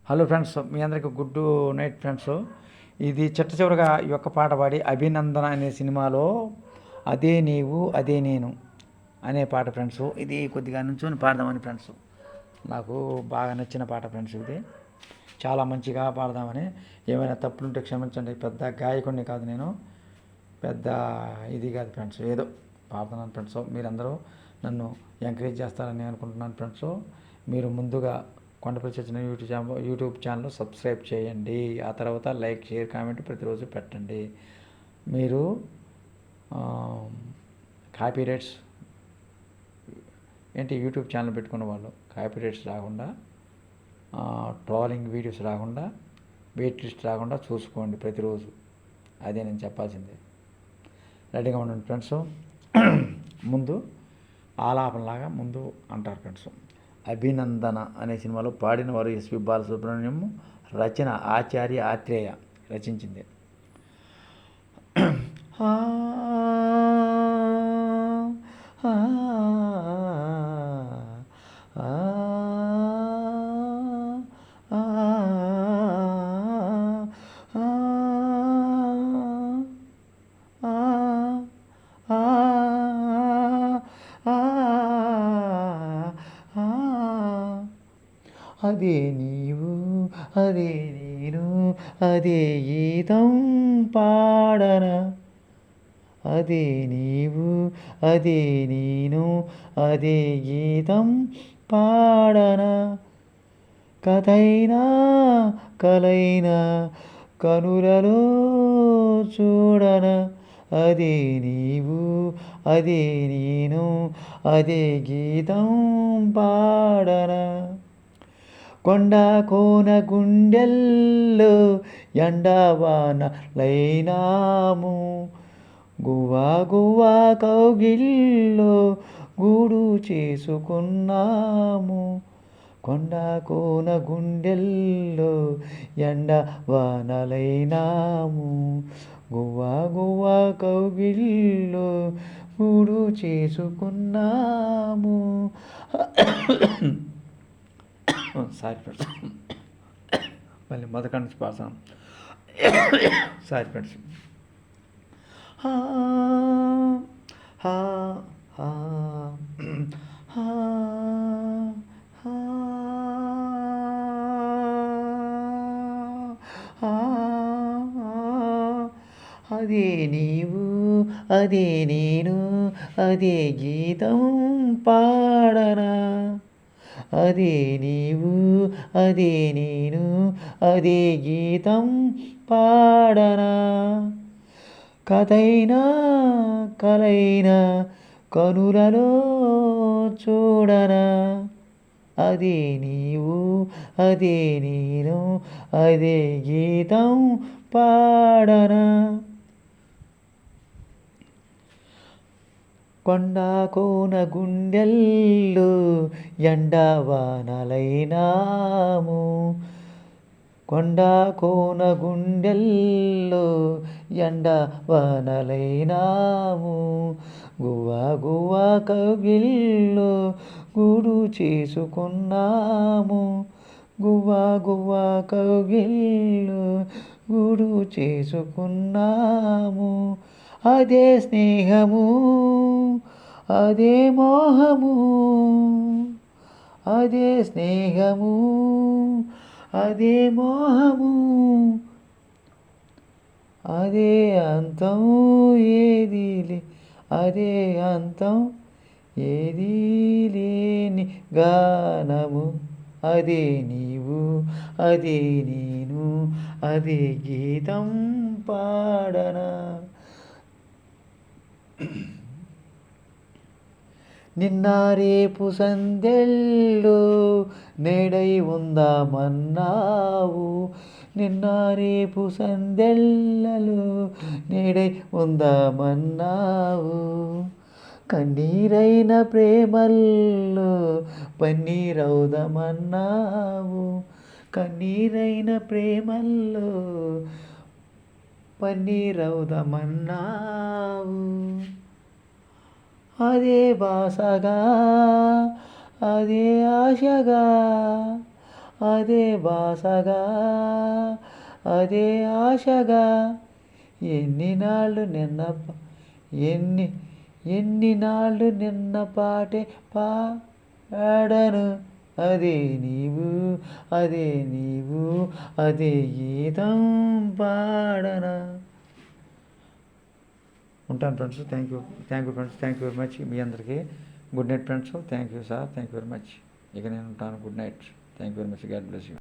Hello friends, మీ అందరికీ good night friends. ఇది చిట్ట చివరిగా ఈ యొక్క పాట పాడి అభినందన అనే సినిమాలో అదే నీవు అదే నేను అనే పాట ఫ్రెండ్స్. ఇది కొద్దిగా నుంచొని పాడదామని ఫ్రెండ్స్. నాకు బాగా నచ్చిన పాట ఫ్రెండ్స్. ఇది చాలా మంచిగా పాడదామని. ఏమైనా తప్పులుంటే క్షమించండి. పెద్ద గాయకుడిని కాదు నేను, పెద్ద ఇది కాదు ఫ్రెండ్స్. ఏదో పాడుతున్నాను ఫ్రెండ్స్. మీరందరూ నన్ను ఎంకరేజ్ చేస్తారని అనుకుంటున్నాను ఫ్రెండ్స్. మీరు ముందుగా Kondapalli Sachin YouTube channel subscribe చేయండి. ఆ తర్వాత లైక్, షేర్, కామెంట్ ప్రతిరోజు పెట్టండి. మీరు కాపీ రైట్స్ ఏంటి యూట్యూబ్ ఛానల్ పెట్టుకున్న వాళ్ళు కాపీ రైట్స్ రాకుండా, ట్రోలింగ్ వీడియోస్ రాకుండా, వెయిట్ లిస్ట్ రాకుండా చూసుకోండి ప్రతిరోజు. అదే నేను చెప్పాల్సిందే. రెడీగా ఉండండి ఫ్రెండ్స్. ముందు ఆలాపనలాగా ముందు అంటారు ఫ్రెండ్స్. అభినందన అనే సినిమాలో పాడిన వారు ఎస్పి బాలసుబ్రహ్మణ్యం, రచన ఆచార్య ఆత్రేయ రచించింది. అదే నీవు అదే నేను అదే గీతం పాడనా, అదే నీవు అదే నేను అదే గీతం పాడనా, కథైనా కలైనా కనులలో చూడనా, అదే నీవు అదే నేను అదే గీతం పాడనా. కొండ కోన గుండెల్లో ఎండవాన లైనాము, గువ్వా గువ్వా కౌగిల్లో గూడు చేసుకున్నాము. కొండ కోన గుండెల్లో ఎండవానలైనాము, గువ్వా గువ్వా కౌగిల్లో గూడు చేసుకున్నాము. సారీ ఫ్రెండ్స్, మళ్ళీ మొదటి నుంచి పాడతాను. Sorry friends. అదే నీవు అదే నేను అదే గీతం పాడనా, అదే నీవు అదే నేను అదే గీతం పాడనా, కథైనా కలైనా కనులలో చూడనా, అదే నీవు అదే నేను అదే గీతం పాడనా. కొండ కోన గుండెల్లో ఎండవానలైనాము, కొండ కోన గుండెల్లో ఎండవానలైనాము, గువ్వా గువ్వా కౌగిల్లో గూడు చేసుకున్నాము, గువ్వా గువ్వా కౌగిల్లో గూడు చేసుకున్నాము. అదే స్నేహము అదే మోహము, అదే స్నేహము అదే మోహము, అదే అంతం ఏది అదే అంతం ఏది లేని గానము, అదే నీవు అదే నేను అదే గీతం పాడనా. నిన్న రేపు సందెల్లో నేడై ఉందామన్నావు, నిన్న రేపు సందెల్లలో నేడై ఉందామన్నావు, కన్నీరైన ప్రేమల్లో పన్నీరవుదామన్నావు, కన్నీరైన ప్రేమల్లో పన్నీరవుదామన్నావు. అదే బాసగా అదే ఆశగా అదే బాసగా అదే ఆశగా ఎన్ని నాళ్ళు ఎన్ని ఎన్ని నాళ్ళు నిన్న పాటే పాడను అదే నీవు అదే నీవు అదే గీతం పాడనా. ఉంటాను friends. Thank you friends. Thank you very much మీ అందరికీ. Good night friends. Thank you sir. Thank you very much. ఇక నేను ఉంటాను. Good night. Thank you very much. God bless you.